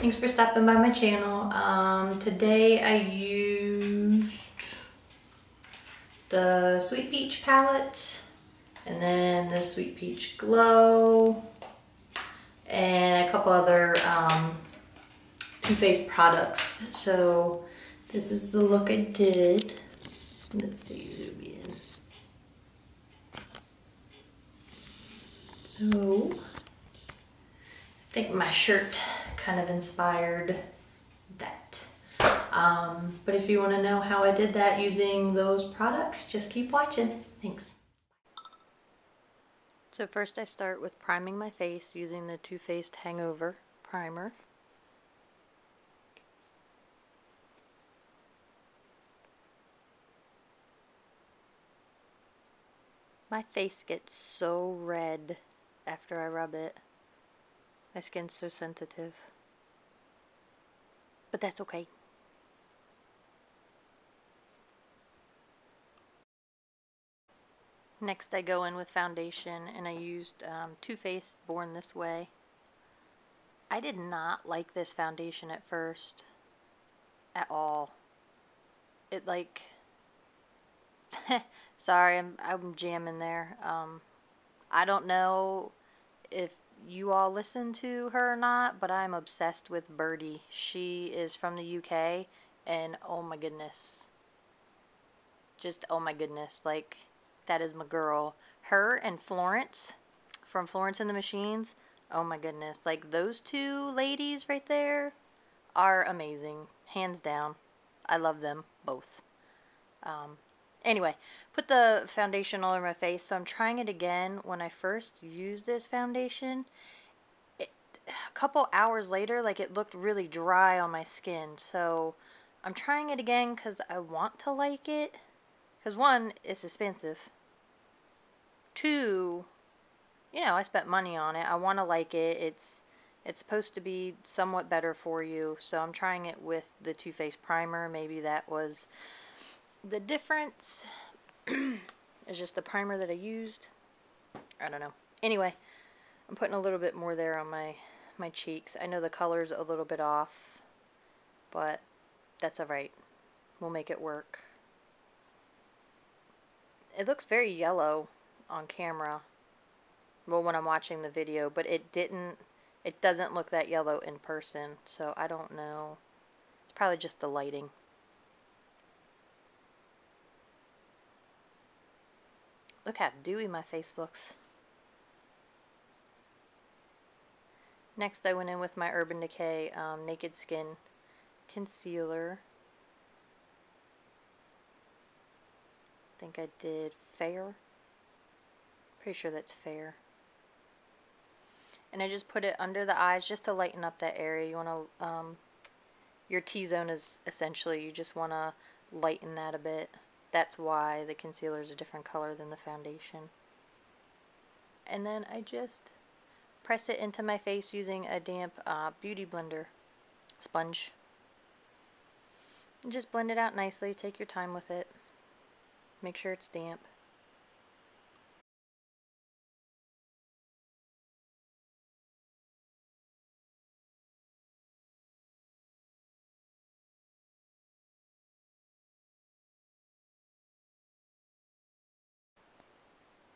Thanks for stopping by my channel. Today I used the Sweet Peach palette and then the Sweet Peach Glow and a couple other Too Faced products. So this is the look I did. Let's see, zoom in. So I think my shirt kind of inspired that. But if you want to know how I did that using those products, just keep watching. Thanks. So first I start with priming my face using the Too Faced Hangover primer. My face gets so red after I rub it. My skin's so sensitive. But that's okay. Next I go in with foundation and I used Too Faced Born This Way. I did not like this foundation at first. At all. It like... Sorry, I'm jamming there. I don't know if you all listen to her or not, but I'm obsessed with Birdie. She is from the UK, and oh my goodness. Just oh my goodness, like, that is my girl. Her and Florence, from Florence and the Machines, oh my goodness. Like, those two ladies right there are amazing. Hands down. I love them both. Anyway, put the foundation all over my face, so I'm trying it again. When I first used this foundation, a couple hours later, like, it looked really dry on my skin. So I'm trying it again because I want to like it. Because one, it's expensive. Two, you know, I spent money on it. I want to like it. It's supposed to be somewhat better for you. So I'm trying it with the Too Faced primer. Maybe that was the difference. Is just the primer that I used. I don't know. Anyway, I'm putting a little bit more there on my cheeks. I know the color's a little bit off, but that's alright. We'll make it work. It looks very yellow on camera. Well, when I'm watching the video, but it doesn't look that yellow in person, so I don't know. It's probably just the lighting. Look how dewy my face looks. Next I went in with my Urban Decay Naked Skin Concealer. I think I did Fair. Pretty sure that's Fair. And I just put it under the eyes just to lighten up that area. You want to, your T-zone is essentially, you just want to lighten that a bit. That's why the concealer is a different color than the foundation. And then I just press it into my face using a damp beauty blender sponge. And just blend it out nicely. Take your time with it. Make sure it's damp.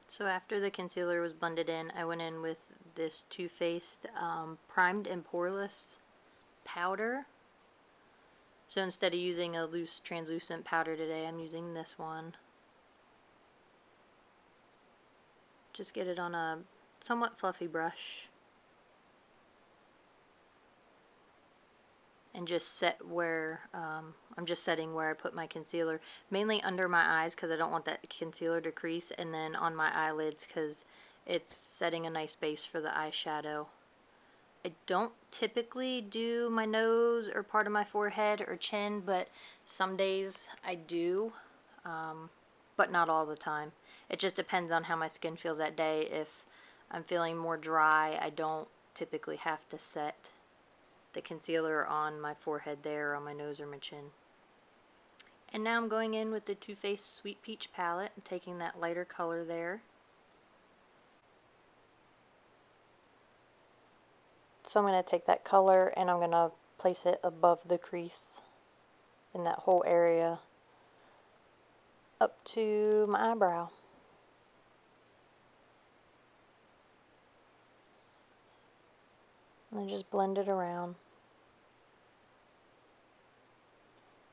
So after the concealer was blended in, I went in with this Too Faced Primed and Poreless powder. So instead of using a loose translucent powder today, I'm using this one. Just get it on a somewhat fluffy brush. And just set where, I'm just setting where I put my concealer. Mainly under my eyes because I don't want that concealer to crease. And then on my eyelids because it's setting a nice base for the eyeshadow. I don't typically do my nose or part of my forehead or chin, but some days I do. But not all the time. It just depends on how my skin feels that day. If I'm feeling more dry, I don't typically have to set the concealer on my forehead there, on my nose or my chin. And now I'm going in with the Too Faced Sweet Peach palette and taking that lighter color there. So I'm going to take that color and I'm going to place it above the crease in that whole area up to my eyebrow. And then just blend it around.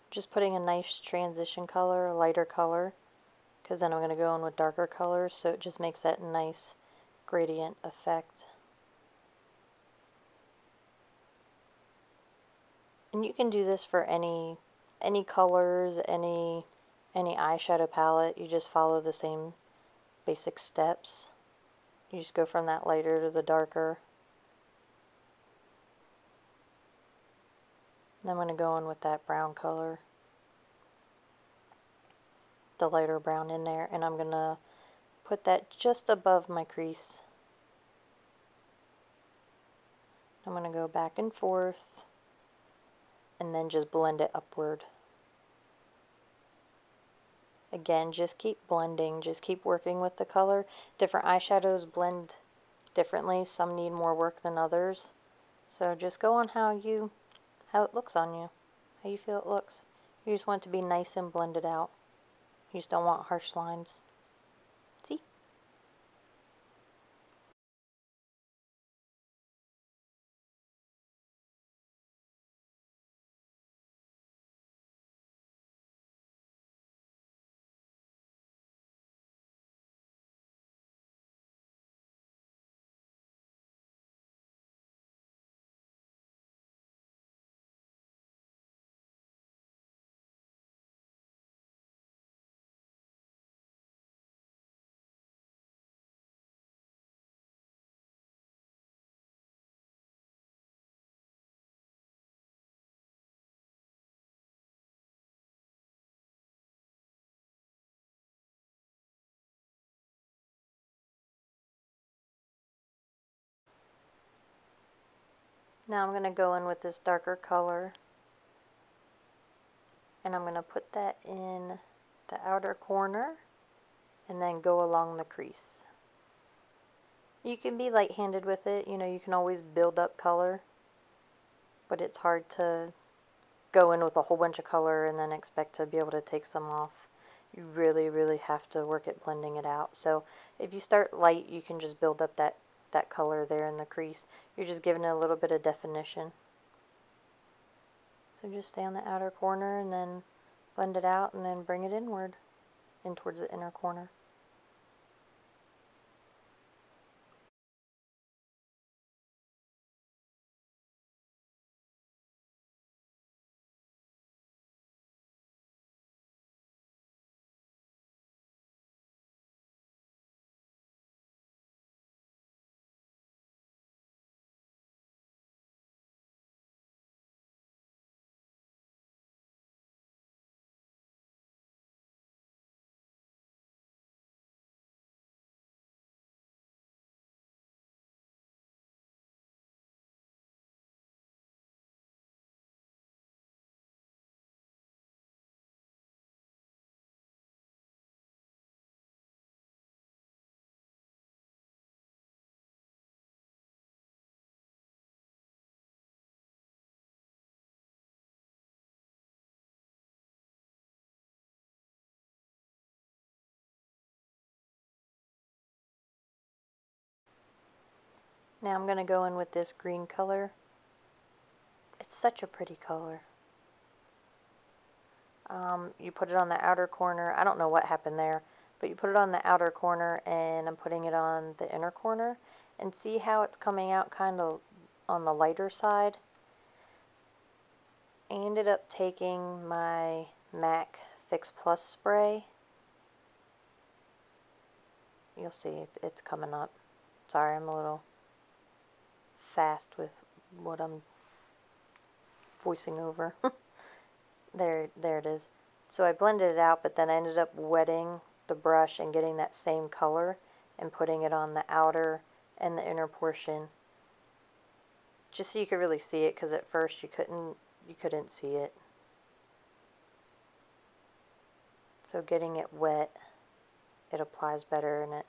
Just putting a nice transition color, a lighter color, because then I'm going to go in with darker colors, so it just makes that nice gradient effect. And you can do this for any colors, any eyeshadow palette. You just follow the same basic steps. You just go from that lighter to the darker. And I'm going to go in with that brown color, the lighter brown in there, and I'm going to put that just above my crease. I'm going to go back and forth and then just blend it upward. Again, just keep blending, just keep working with the color. Different eyeshadows blend differently. Some need more work than others. So just go on how it looks on you, how you feel it looks. You just want it to be nice and blended out. You just don't want harsh lines. See? Now I'm going to go in with this darker color, and I'm going to put that in the outer corner and then go along the crease. You can be light-handed with it, you know, you can always build up color, but it's hard to go in with a whole bunch of color and then expect to be able to take some off. You really, really have to work at blending it out. So if you start light, you can just build up that color there in the crease. You're just giving it a little bit of definition. So just stay on the outer corner and then blend it out and then bring it inward, in towards the inner corner. Now I'm going to go in with this green color. It's such a pretty color. You put it on the outer corner. I don't know what happened there, but you put it on the outer corner, and I'm putting it on the inner corner. And see how it's coming out kind of on the lighter side? I ended up taking my MAC Fix Plus spray. You'll see it's coming up. Sorry, I'm a little fast with what I'm voicing over. There it is. So I blended it out, but then I ended up wetting the brush and getting that same color and putting it on the outer and the inner portion, just so you could really see it, because at first you couldn't see it. So getting it wet, it applies better, and I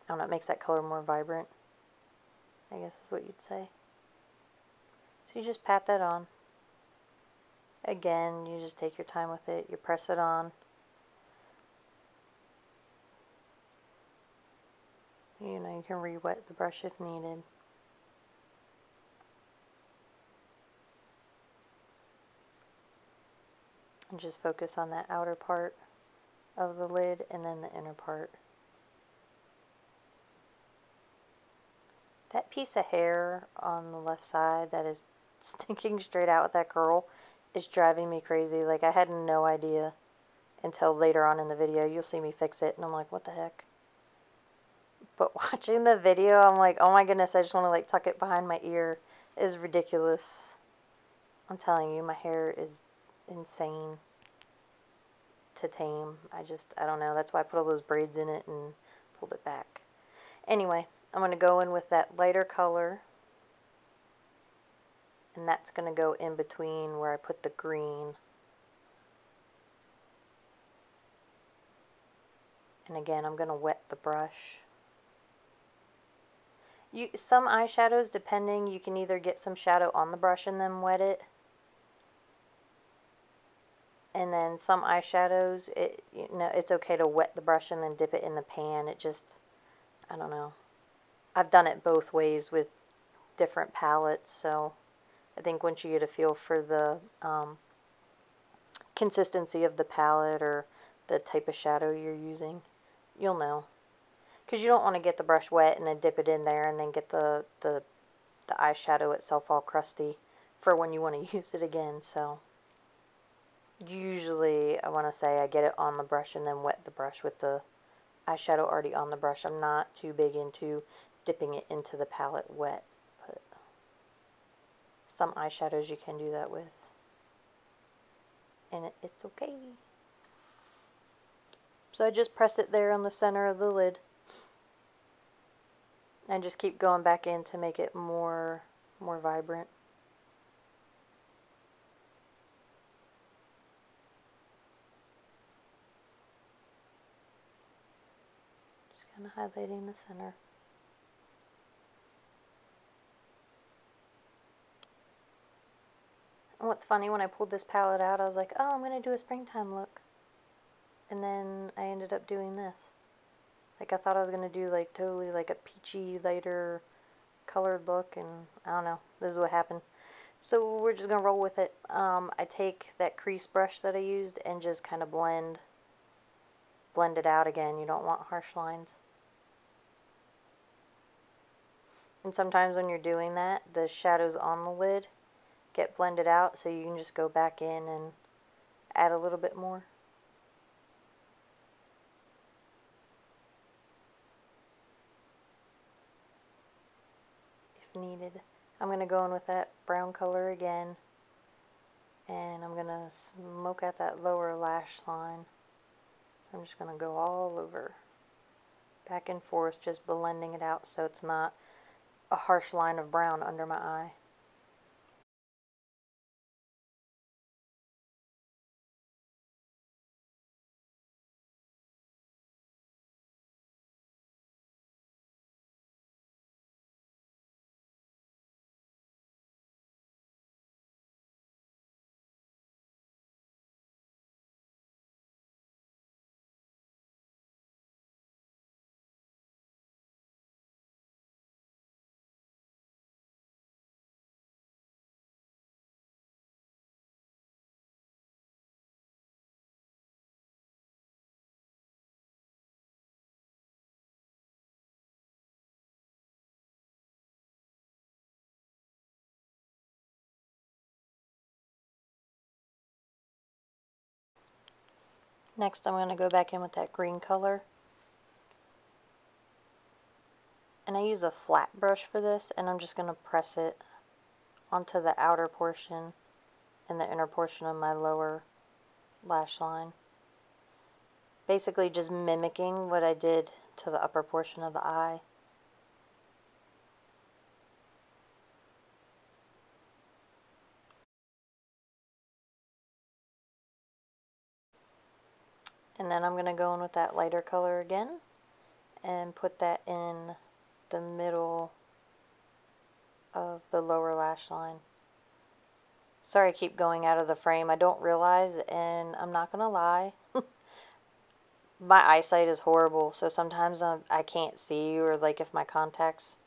don't know, it makes that color more vibrant. I guess is what you'd say. So you just pat that on. Again, you just take your time with it. You press it on. You know, you can re-wet the brush if needed. And just focus on that outer part of the lid and then the inner part. That piece of hair on the left side that is sticking straight out with that curl is driving me crazy. Like, I had no idea until later on in the video. You'll see me fix it, and I'm like, what the heck? But watching the video, I'm like, oh my goodness, I just want to like tuck it behind my ear. It is ridiculous. I'm telling you, my hair is insane to tame. I don't know. That's why I put all those braids in it and pulled it back. Anyway, I'm going to go in with that lighter color. And that's going to go in between where I put the green. And again, I'm going to wet the brush. Some eyeshadows, depending, you can either get some shadow on the brush and then wet it. And then some eyeshadows, it's okay to wet the brush and then dip it in the pan. It just, I don't know. I've done it both ways with different palettes, so I think once you get a feel for the consistency of the palette or the type of shadow you're using, you'll know. Because you don't want to get the brush wet and then dip it in there and then get the eyeshadow itself all crusty for when you want to use it again. So usually I want to say I get it on the brush and then wet the brush with the eyeshadow already on the brush. I'm not too big into dipping it into the palette wet, but some eyeshadows you can do that with, and it's okay. So I just press it there on the center of the lid and just keep going back in to make it more vibrant. Just kind of highlighting the center. And what's funny, when I pulled this palette out, I was like, oh, I'm going to do a springtime look. And then I ended up doing this. Like, I thought I was going to do, like, totally, like, a peachy, lighter colored look, and I don't know. This is what happened. So we're just going to roll with it. I take that crease brush that I used and just kind of blend it out again. You don't want harsh lines. And sometimes when you're doing that, the shadows on the lid get blended out, so you can just go back in and add a little bit more. If needed. I'm going to go in with that brown color again, and I'm going to smoke out that lower lash line. So I'm just going to go all over, back and forth, just blending it out so it's not a harsh line of brown under my eye. Next, I'm going to go back in with that green color. And I use a flat brush for this, and I'm just going to press it onto the outer portion and the inner portion of my lower lash line. Basically just mimicking what I did to the upper portion of the eye. And then I'm going to go in with that lighter color again and put that in the middle of the lower lash line. Sorry I keep going out of the frame. I don't realize, and I'm not gonna lie, my eyesight is horrible, so sometimes I can't see, or like if my contacts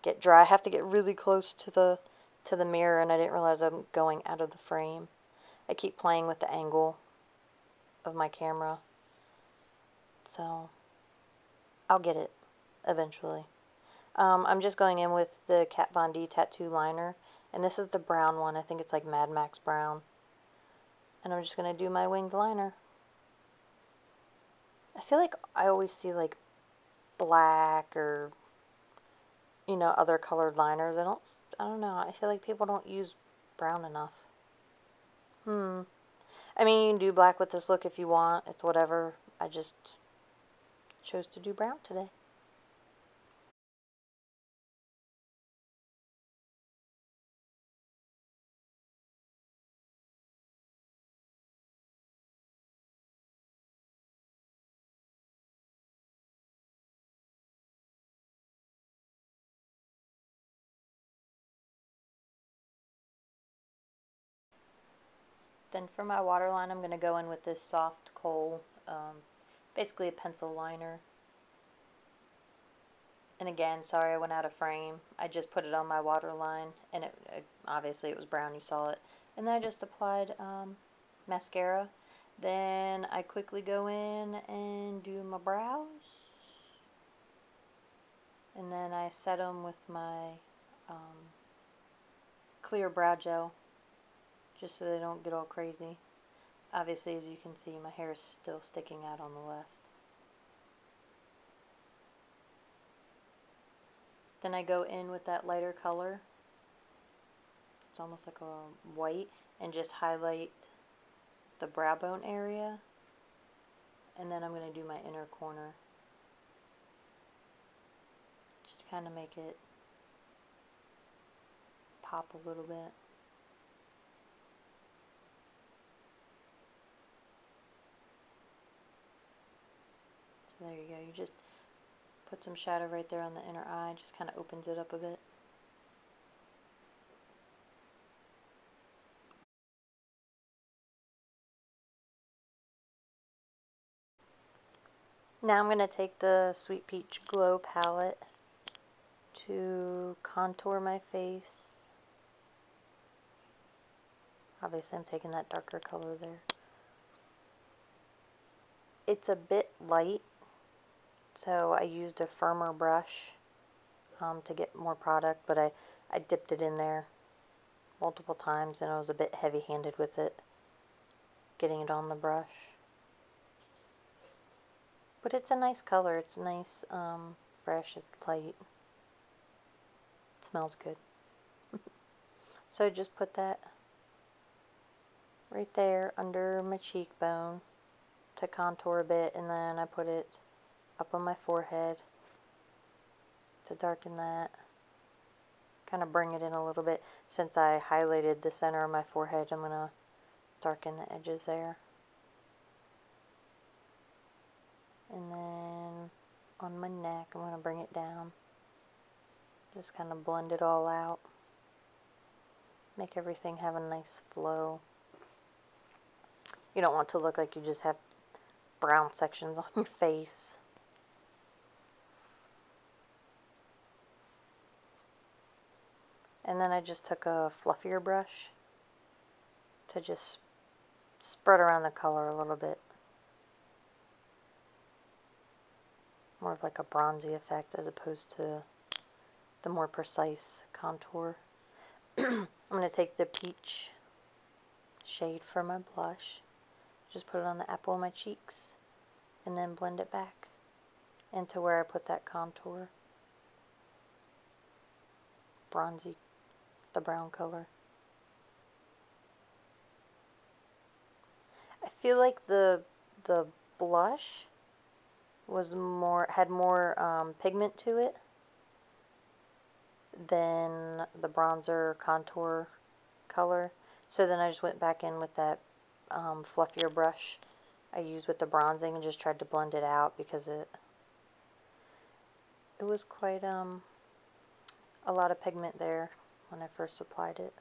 get dry, I have to get really close to the mirror, and I didn't realize I'm going out of the frame. I keep playing with the angle of my camera, so I'll get it eventually. I'm just going in with the KatVonD tattoo liner, and this is the brown one. I think it's like Mad Max brown. And I'm just going to do my winged liner. I feel like I always see like black or, you know, other colored liners. I don't know. I feel like people don't use brown enough. I mean, you can do black with this look if you want. It's whatever. I just chose to do brown today. Then for my waterline, I'm going to go in with this soft kohl, basically a pencil liner. And again, sorry I went out of frame. I just put it on my waterline, and obviously it was brown, you saw it. And then I just applied mascara. Then I quickly go in and do my brows. And then I set them with my clear brow gel, just so they don't get all crazy. Obviously, as you can see, my hair is still sticking out on the left. Then I go in with that lighter color. It's almost like a white, and just highlight the brow bone area. And then I'm going to do my inner corner, just to kind of make it pop a little bit. So there you go. You just put some shadow right there on the inner eye, just kind of opens it up a bit. Now I'm going to take the Sweet Peach Glow palette to contour my face. Obviously I'm taking that darker color there. It's a bit light, so I used a firmer brush to get more product, but I dipped it in there multiple times, and I was a bit heavy-handed with it, getting it on the brush. But it's a nice color. It's nice, fresh, it's light. It smells good. So I just put that right there under my cheekbone to contour a bit, and then I put it up on my forehead to darken that. Kind of bring it in a little bit. Since I highlighted the center of my forehead, I'm going to darken the edges there. And then on my neck, I'm going to bring it down. Just kind of blend it all out. Make everything have a nice flow. You don't want to look like you just have brown sections on your face. And then I just took a fluffier brush to just spread around the color a little bit. More of like a bronzy effect as opposed to the more precise contour. I'm going to take the peach shade for my blush. Just put it on the apple of my cheeks. And then blend it back into where I put that contour. Bronzy, the brown color. I feel like the blush had more pigment to it than the bronzer contour color. So then I just went back in with that fluffier brush I used with the bronzing and just tried to blend it out, because it was quite a lot of pigment there when I first applied it.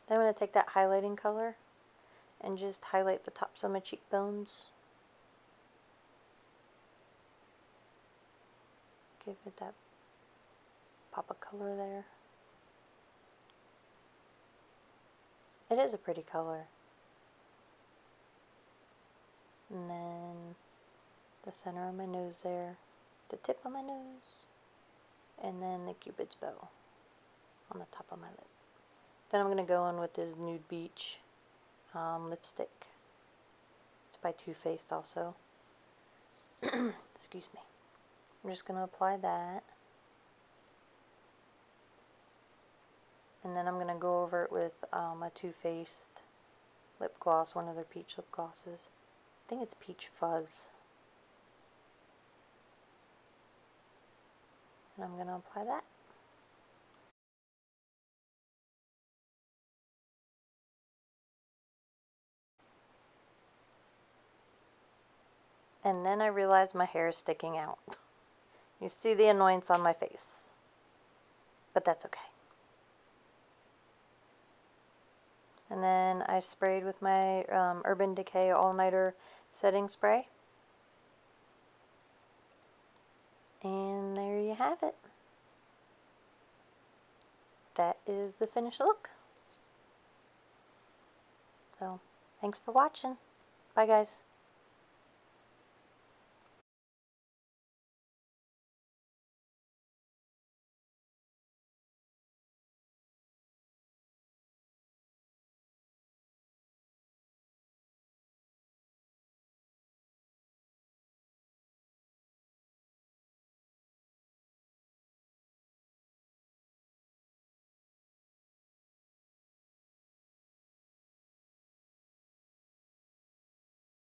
Then I'm going to take that highlighting color and just highlight the tops of my cheekbones. Give it that pop of color there. It is a pretty color. And then the center of my nose there, the tip of my nose, and then the Cupid's bow on the top of my lip. Then I'm going to go in with this Nude Beach lipstick. It's by Too Faced also. Excuse me. I'm just going to apply that. And then I'm going to go over it with a Too Faced lip gloss, one of their peach lip glosses. I think it's Peach Fuzz. And I'm going to apply that. And then I realized my hair is sticking out. You see the annoyance on my face. But that's okay. And then I sprayed with my Urban Decay All Nighter setting spray. And there you have it. That is the finished look. So, thanks for watching. Bye guys.